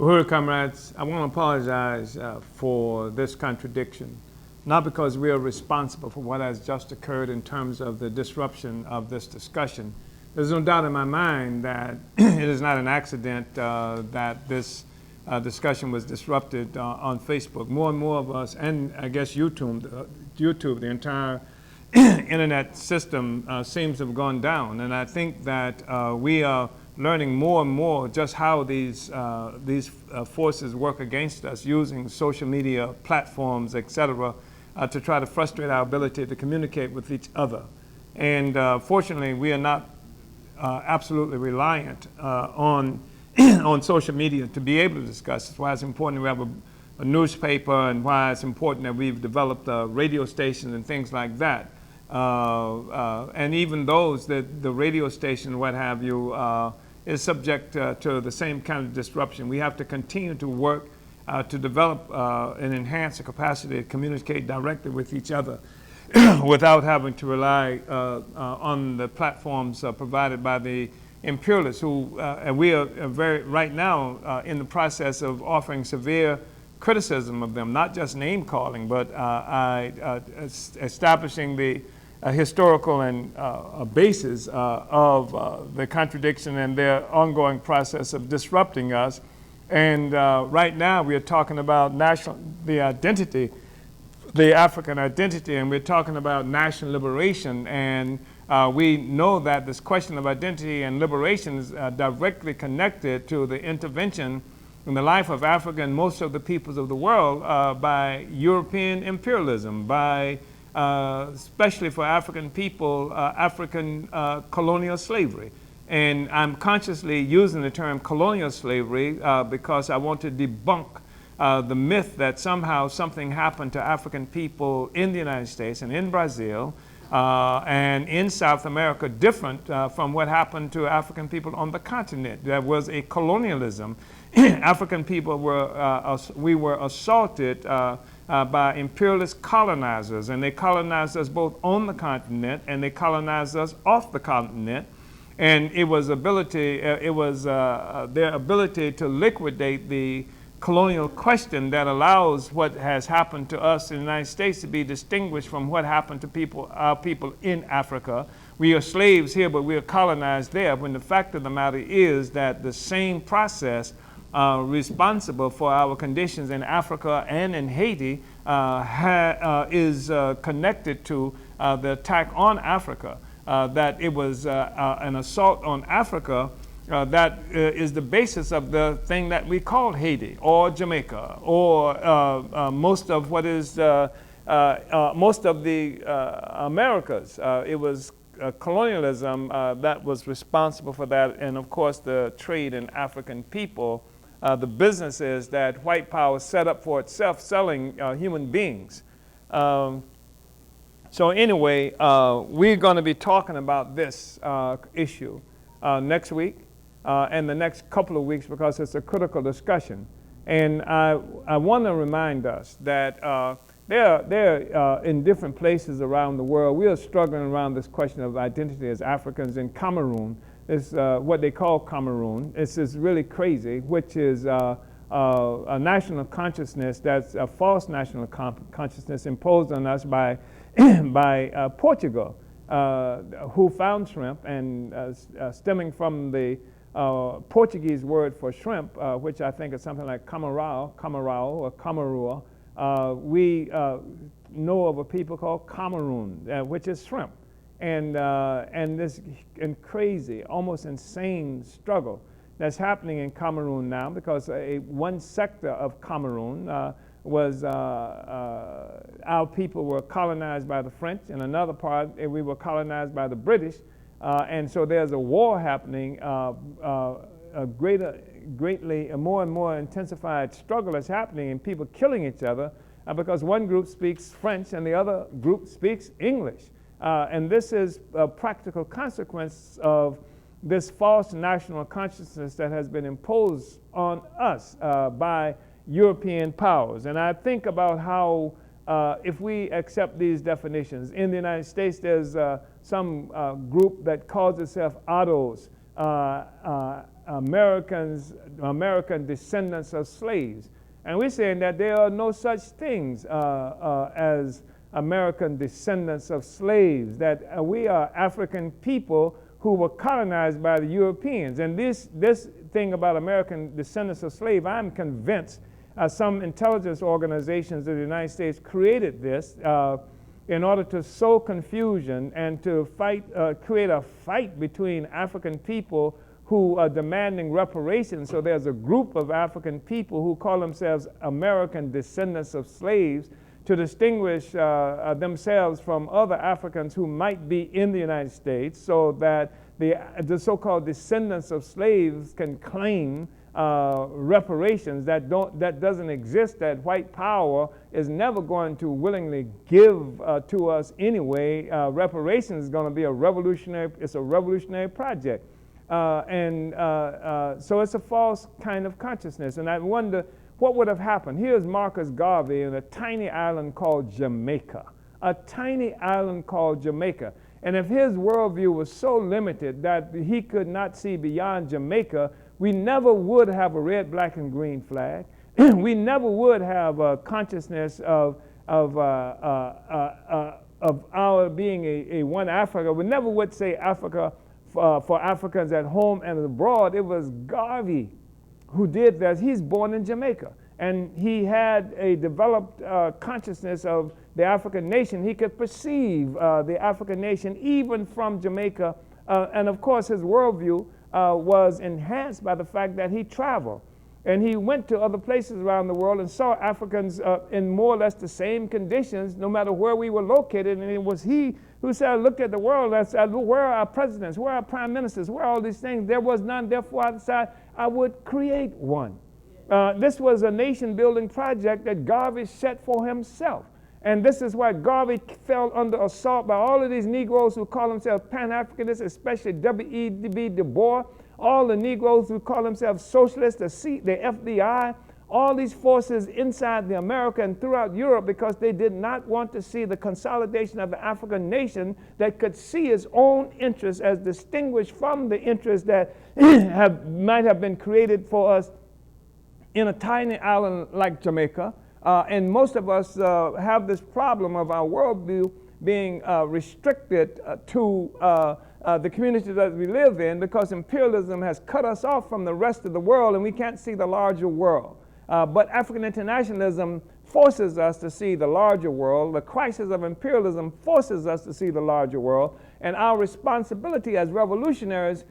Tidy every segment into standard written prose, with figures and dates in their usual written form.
Uhuru Comrades, I want to apologize for this contradiction, not because we are responsible for what has just occurred in terms of the disruption of this discussion. There's no doubt in my mind that it is not an accident that this discussion was disrupted on Facebook. More and more of us, and I guess YouTube, the entire internet system seems to have gone down. And I think that we are learning more and more just how these forces work against us using social media platforms, et cetera, to try to frustrate our ability to communicate with each other. And fortunately, we are not absolutely reliant on social media to be able to discuss. That's why it's important we have a newspaper, and why it's important that we've developed radio stations and things like that. And even those, the radio station, what have you, is subject to the same kind of disruption. We have to continue to work to develop and enhance the capacity to communicate directly with each other without having to rely on the platforms provided by the imperialists, who and we are right now in the process of offering severe criticism of them, not just name calling, but establishing the historical and basis of the contradiction and their ongoing process of disrupting us. And right now we are talking about the identity, the African identity, and we're talking about national liberation. And we know that this question of identity and liberation is directly connected to the intervention in the life of Africa and most of the peoples of the world by European imperialism, by especially for African people, African colonial slavery. And I'm consciously using the term colonial slavery because I want to debunk the myth that somehow something happened to African people in the United States and in Brazil and in South America different from what happened to African people on the continent. There was a colonialism. African people we were assaulted by imperialist colonizers, and they colonized us both on the continent and they colonized us off the continent. And it was their ability to liquidate the colonial question that allows what has happened to us in the United States to be distinguished from what happened to our people in Africa. We are slaves here, but we are colonized there, when the fact of the matter is that the same process responsible for our conditions in Africa and in Haiti is connected to the attack on Africa. That it was an assault on Africa that is the basis of the thing that we call Haiti or Jamaica or most of what is most of the Americas. It was colonialism that was responsible for that, and of course the trade in African people, the businesses that white power set up for itself selling human beings. So anyway, we're going to be talking about this issue next week and the next couple of weeks, because it's a critical discussion. And I want to remind us that there in different places around the world, we are struggling around this question of identity as Africans. In Cameroon, it's what they call Cameroon. It's really crazy, which is a national consciousness that's a false national consciousness imposed on us by Portugal, who found shrimp, and stemming from the Portuguese word for shrimp, which I think is something like camarão or camarua, we know of a people called Cameroon, which is shrimp. And this crazy, almost insane struggle that's happening in Cameroon now, because one sector of Cameroon was our people were colonized by the French, and another part we were colonized by the British, and so there's a war happening, a more and more intensified struggle is happening, and people killing each other because one group speaks French and the other group speaks English. And this is a practical consequence of this false national consciousness that has been imposed on us by European powers. And I think about how if we accept these definitions, in the United States there's some group that calls itself Autos, American descendants of slaves. And we're saying that there are no such things as American descendants of slaves, that we are African people who were colonized by the Europeans. And this thing about American descendants of slaves, I'm convinced some intelligence organizations of the United States created this in order to sow confusion and to create a fight between African people who are demanding reparations. So there's a group of African people who call themselves American descendants of slaves to distinguish themselves from other Africans who might be in the United States, so that the so-called descendants of slaves can claim reparations that doesn't exist, that white power is never going to willingly give to us anyway. Reparations is going to be a revolutionary project. So it's a false kind of consciousness. And I wonder what would have happened. Here's Marcus Garvey in a tiny island called Jamaica. A tiny island called Jamaica. And if his worldview was so limited that he could not see beyond Jamaica, we never would have a red, black, and green flag. We never would have a consciousness of our being a one Africa. We never would say Africa for Africans at home and abroad. It was Garvey who did that. He's born in Jamaica, and he had a developed consciousness of the African nation. He could perceive the African nation even from Jamaica, and of course his worldview was enhanced by the fact that he traveled. And he went to other places around the world and saw Africans in more or less the same conditions, no matter where we were located. And it was he who said, I looked at the world and said, where are our presidents? Where are our prime ministers? Where are all these things? There was none. Therefore, I decided I would create one. This was a nation-building project that Garvey set for himself. And this is why Garvey fell under assault by all of these Negroes who call themselves Pan-Africanists, especially W.E.B. Du Bois, all the Negroes who call themselves Socialists, the FDI, all these forces inside the America and throughout Europe, because they did not want to see the consolidation of the African nation that could see its own interests as distinguished from the interests that might have been created for us in a tiny island like Jamaica. And most of us have this problem of our worldview being restricted to the community that we live in, because imperialism has cut us off from the rest of the world and we can't see the larger world. But African internationalism forces us to see the larger world. The crisis of imperialism forces us to see the larger world. And our responsibility as revolutionaries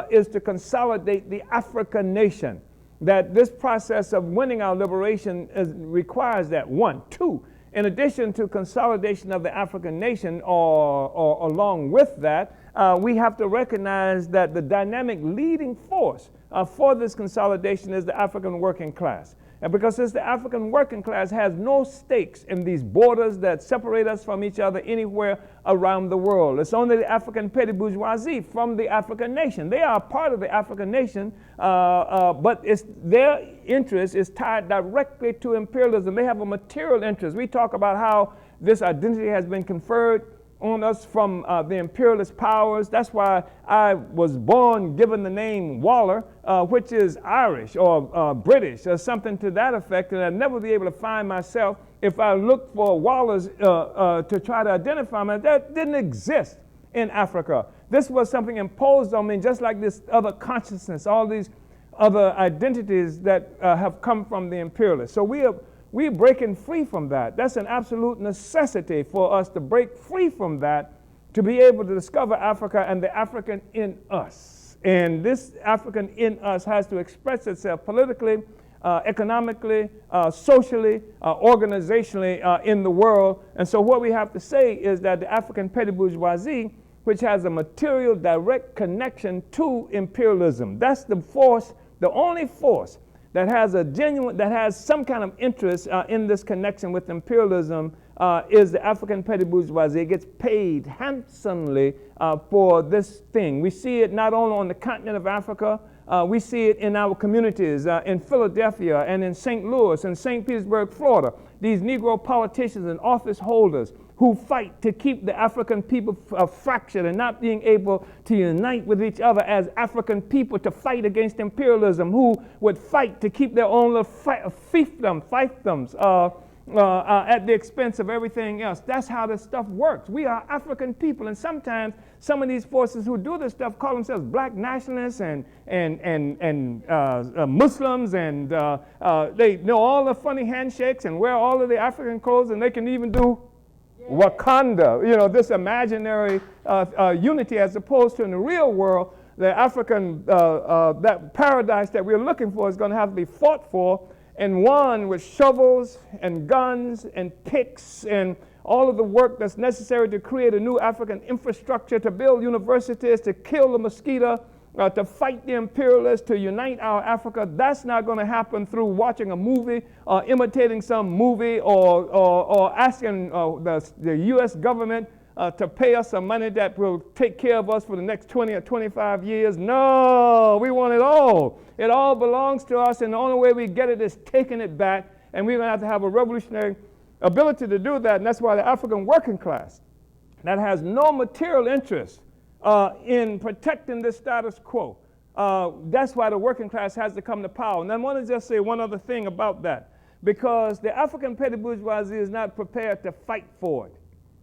is to consolidate the African nation. That this process of winning our liberation requires that. One. Two, in addition to consolidation of the African nation, or along with that, we have to recognize that the dynamic leading force for this consolidation is the African working class. And because since the African working class has no stakes in these borders that separate us from each other anywhere around the world, it's only the African petty bourgeoisie from the African nation. They are part of the African nation, but their interest is tied directly to imperialism. They have a material interest. We talk about how this identity has been conferred on us from the imperialist powers. That's why I was born given the name Waller, which is Irish or British or something to that effect, and I'd never be able to find myself if I looked for Wallers to try to identify myself. That didn't exist in Africa. This was something imposed on me, just like this other consciousness, all these other identities that have come from the imperialists. So we're breaking free from that. That's an absolute necessity for us to break free from that, to be able to discover Africa and the African in us. And this African in us has to express itself politically, economically, socially, organizationally in the world. And so what we have to say is that the African petty bourgeoisie, which has a material direct connection to imperialism, that's the force, the only force that has some kind of interest in this connection with imperialism, is the African petty bourgeoisie. It gets paid handsomely for this thing. We see it not only on the continent of Africa, we see it in our communities in Philadelphia and in St. Louis and St. Petersburg, Florida. these Negro politicians and office holders who fight to keep the African people fractured and not being able to unite with each other as African people to fight against imperialism, who would fight to keep their own little fiefdoms at the expense of everything else. That's how this stuff works. We are African people, and sometimes some of these forces who do this stuff call themselves black nationalists and Muslims, and they know all the funny handshakes and wear all of the African clothes, and they can even do Wakanda, this imaginary unity, as opposed to in the real world, the African, that paradise that we're looking for is going to have to be fought for and won with shovels and guns and picks and all of the work that's necessary to create a new African infrastructure, to build universities, to kill the mosquito, to fight the imperialists, to unite our Africa. That's not going to happen through watching a movie, imitating some movie, or asking the U.S. government to pay us some money that will take care of us for the next 20 or 25 years. No, we want it all. It all belongs to us, and the only way we get it is taking it back, and we're going to have a revolutionary ability to do that, and that's why the African working class that has no material interest in protecting the status quo, that's why the working class has to come to power. And I want to just say one other thing about that, because the African petty bourgeoisie is not prepared to fight for it,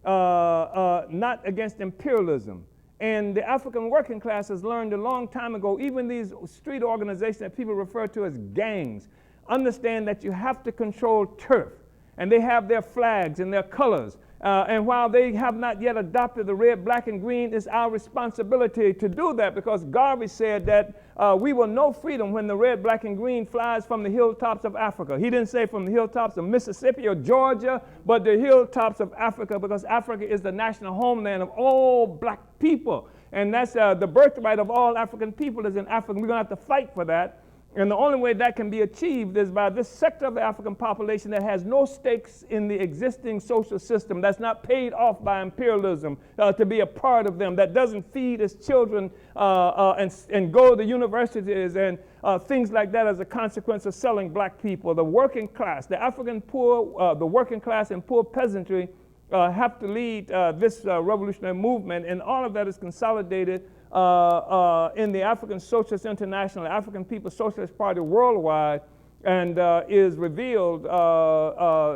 not against imperialism. And the African working class has learned a long time ago, even these street organizations that people refer to as gangs, understand that you have to control turf. And they have their flags and their colors. And while they have not yet adopted the red, black, and green, it's our responsibility to do that, because Garvey said that we will know freedom when the red, black, and green flies from the hilltops of Africa. He didn't say from the hilltops of Mississippi or Georgia, but the hilltops of Africa, because Africa is the national homeland of all black people. And that's the birthright of all African people is in Africa. We're going to have to fight for that. And the only way that can be achieved is by this sector of the African population that has no stakes in the existing social system, that's not paid off by imperialism to be a part of them, that doesn't feed its children and go to universities and things like that as a consequence of selling black people. The working class, the African poor, the working class and poor peasantry have to lead this revolutionary movement, and all of that is consolidated in the African Socialist International, the African People's Socialist Party worldwide, and is revealed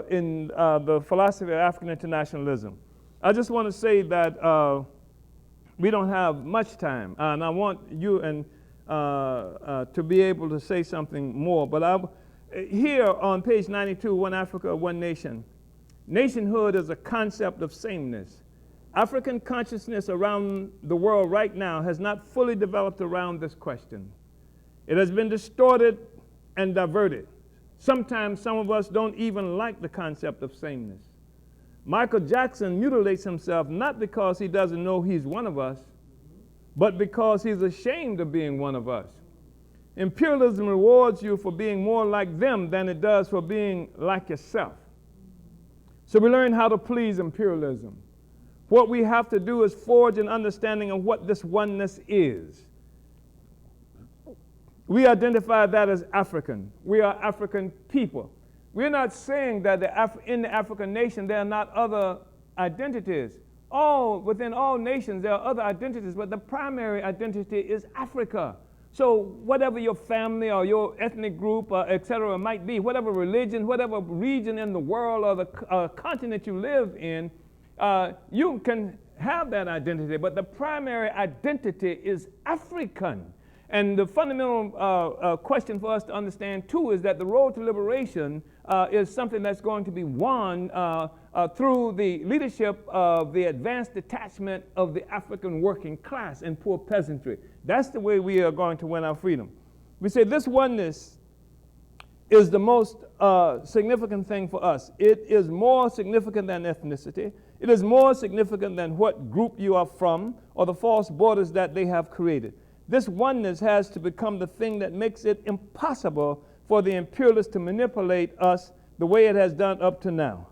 in the philosophy of African internationalism. I just want to say that we don't have much time, and I want you to be able to say something more. But here on page 92, One Africa, One Nation, nationhood is a concept of sameness. African consciousness around the world right now has not fully developed around this question. It has been distorted and diverted. Sometimes some of us don't even like the concept of sameness. Michael Jackson mutilates himself not because he doesn't know he's one of us, but because he's ashamed of being one of us. Imperialism rewards you for being more like them than it does for being like yourself. So we learn how to please imperialism. What we have to do is forge an understanding of what this oneness is. We identify that as African. We are African people. We're not saying that in the African nation there are not other identities. Within all nations there are other identities, but the primary identity is Africa. So whatever your family or your ethnic group, et cetera, might be, whatever religion, whatever region in the world or the continent you live in, you can have that identity, but the primary identity is African. And the fundamental question for us to understand, too, is that the road to liberation is something that's going to be won through the leadership of the advanced detachment of the African working class and poor peasantry. That's the way we are going to win our freedom. We say this oneness is the most significant thing for us. It is more significant than ethnicity. It is more significant than what group you are from or the false borders that they have created. This oneness has to become the thing that makes it impossible for the imperialists to manipulate us the way it has done up to now.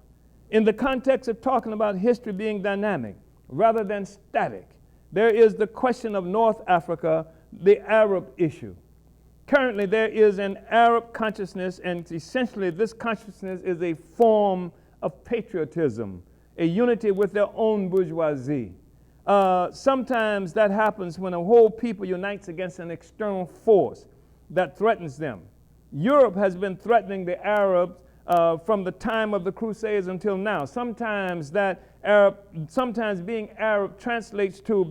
In the context of talking about history being dynamic rather than static, there is the question of North Africa, the Arab issue. Currently, there is an Arab consciousness, and essentially this consciousness is a form of patriotism, a unity with their own bourgeoisie. Sometimes that happens when a whole people unites against an external force that threatens them. Europe has been threatening the Arabs from the time of the Crusades until now. Sometimes being Arab translates to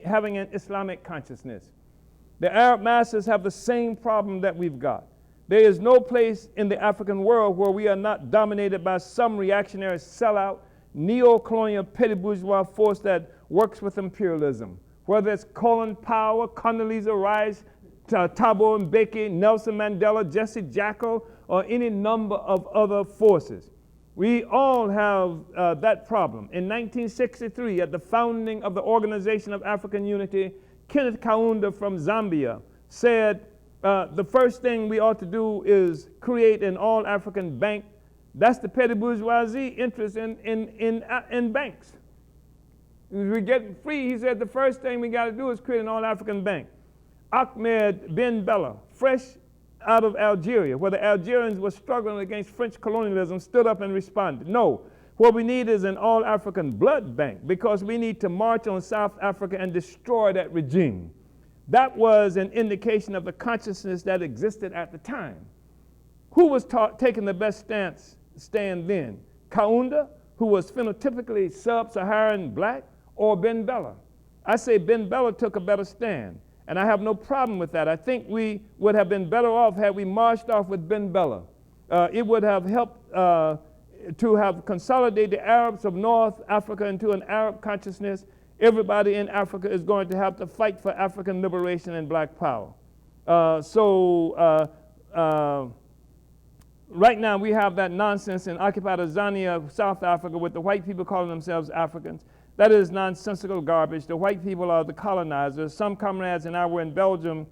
having an Islamic consciousness. The Arab masses have the same problem that we've got. There is no place in the African world where we are not dominated by some reactionary sellout, neo-colonial petty bourgeois force that works with imperialism. Whether it's Colin Powell, Condoleezza Rice, Thabo Mbeki, Nelson Mandela, Jesse Jackal, or any number of other forces. We all have that problem. In 1963, at the founding of the Organization of African Unity, Kenneth Kaunda from Zambia said, the first thing we ought to do is create an all-African bank. That's the petty bourgeoisie interest in banks. We get free, he said, the first thing we got to do is create an all-African bank. Ahmed Ben Bella, fresh out of Algeria, where the Algerians were struggling against French colonialism, stood up and responded, no, what we need is an all-African blood bank because we need to march on South Africa and destroy that regime. That was an indication of the consciousness that existed at the time. Who was taking the best stand then? Kaunda, who was phenotypically sub-Saharan black, or Ben Bella? I say Ben Bella took a better stand, and I have no problem with that. I think we would have been better off had we marched off with Ben Bella. It would have helped to have consolidated the Arabs of North Africa into an Arab consciousness. Everybody in Africa is going to have to fight for African liberation and black power. Right now we have that nonsense in occupied Azania, South Africa, with the white people calling themselves Africans. That is nonsensical garbage. The white people are the colonizers. Some comrades and I were in Belgium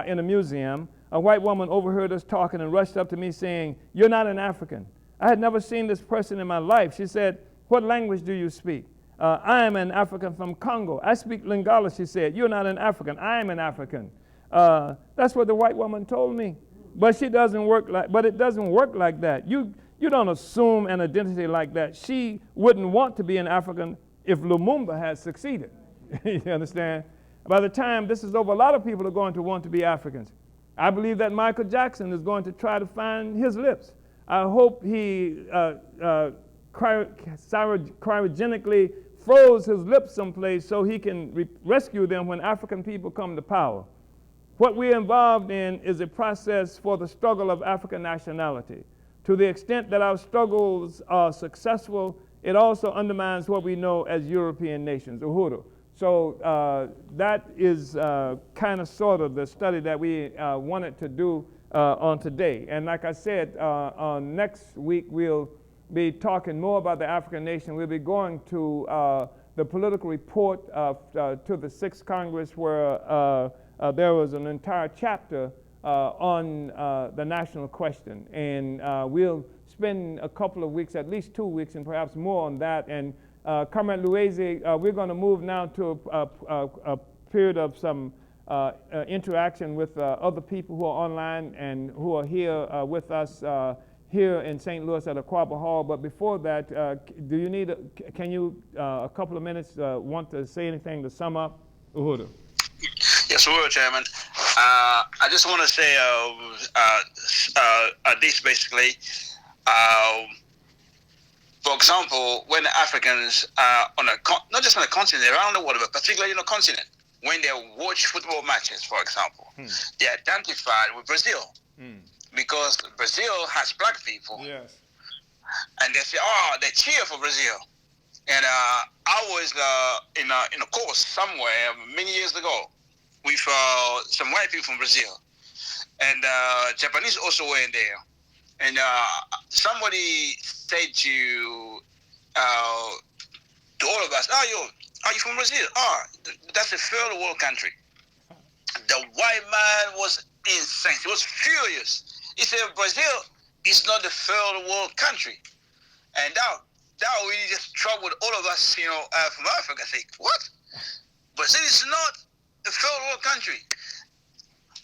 in a museum. A white woman overheard us talking and rushed up to me saying, "You're not an African." I had never seen this person in my life. She said, "What language do you speak?" "I am an African from Congo." "I speak Lingala," she said. "You're not an African." "I am an African." That's what the white woman told me. But it doesn't work like that. You don't assume an identity like that. She wouldn't want to be an African if Lumumba had succeeded. You understand? By the time this is over, a lot of people are going to want to be Africans. I believe that Michael Jackson is going to try to find his lips. I hope he cryogenically froze his lips someplace so he can rescue them when African people come to power. What we're involved in is a process for the struggle of African nationality. To the extent that our struggles are successful, it also undermines what we know as European nations, Uhuru. So that is kind of sort of the study that we wanted to do on today. And like I said, next week we'll be talking more about the African nation. We'll be going to the political report to the 6th Congress where there was an entire chapter on the national question. And we'll spend a couple of weeks, at least 2 weeks, and perhaps more on that. And Comrade Luese, we're going to move now to a period of some interaction with other people who are online and who are here with us here in St. Louis at Aquaba Hall. But before that, do you need, can you, a couple of minutes, want to say anything to sum up? Uhuru. Yes, we will, Chairman. I just want to say this basically. For example, when the Africans on not just on the continent, around the world, but particularly in the continent, when they watch football matches, for example, they identified with Brazil because Brazil has black people. Yes. And they say, oh, they cheer for Brazil. And I was in a course somewhere many years ago with some white people from Brazil, and Japanese also were in there. And somebody said to all of us, "Oh, are you from Brazil? Oh, that's a third world country." The white man was insane. He was furious. He said, "Brazil is not the third world country," and that really just troubled all of us, from Africa. I think, what? Brazil is not the third world country.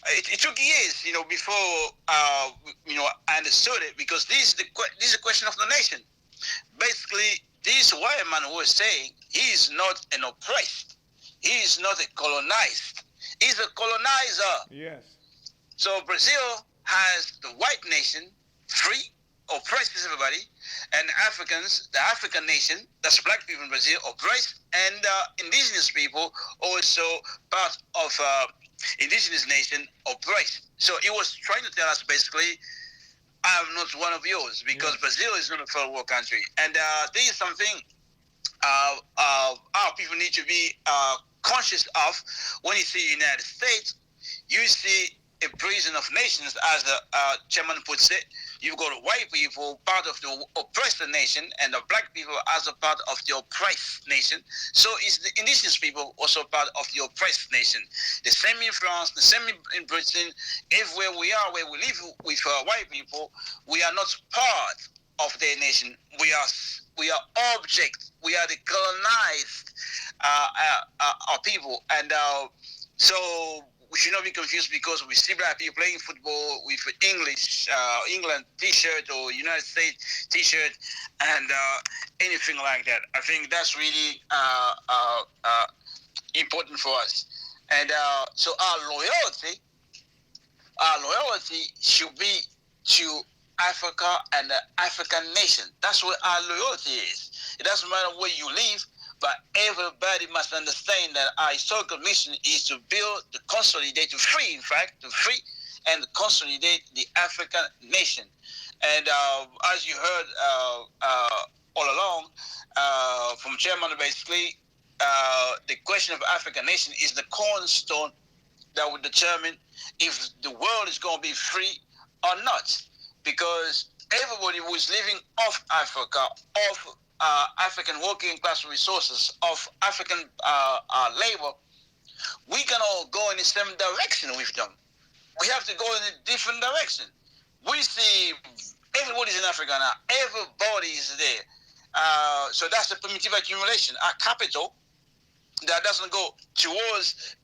It took years, before I understood it, because this is a question of the nation. Basically, this white man was saying he is not an oppressed, he is not a colonized, he's a colonizer. Yes. So Brazil has the white nation free, oppresses everybody, and Africans, the African nation, that's black people in Brazil, oppressed, and indigenous people also part of indigenous nation oppressed. So it was trying to tell us basically, I'm not one of yours, because Yes. Brazil is not a third world country. And this is something our people need to be conscious of. When you see United States, you see a prison of nations, as the chairman puts it. You've got white people, part of the oppressed nation, and the black people as a part of the oppressed nation. So is the indigenous people also part of the oppressed nation. The same in France, the same in Britain. Everywhere we are, where we live with white people, we are not part of their nation. We are object. We are the colonized people, and so we should not be confused because we see black people playing football with England T-shirt or United States T-shirt, and anything like that. I think that's really important for us, and so our loyalty should be to Africa and the African nation. That's where our loyalty is. It doesn't matter where you live, but everybody must understand that our historical mission is to build, to consolidate, to free and consolidate the African nation. And as you heard all along from Chairman, basically, the question of African nation is the cornerstone that would determine if the world is going to be free or not. Because everybody who is living off Africa, off African working class resources, of African labor, we can all go in the same direction with them. We have to go in a different direction. We see everybody's in Africa now. Everybody is there. So that's the primitive accumulation. Our capital that doesn't go towards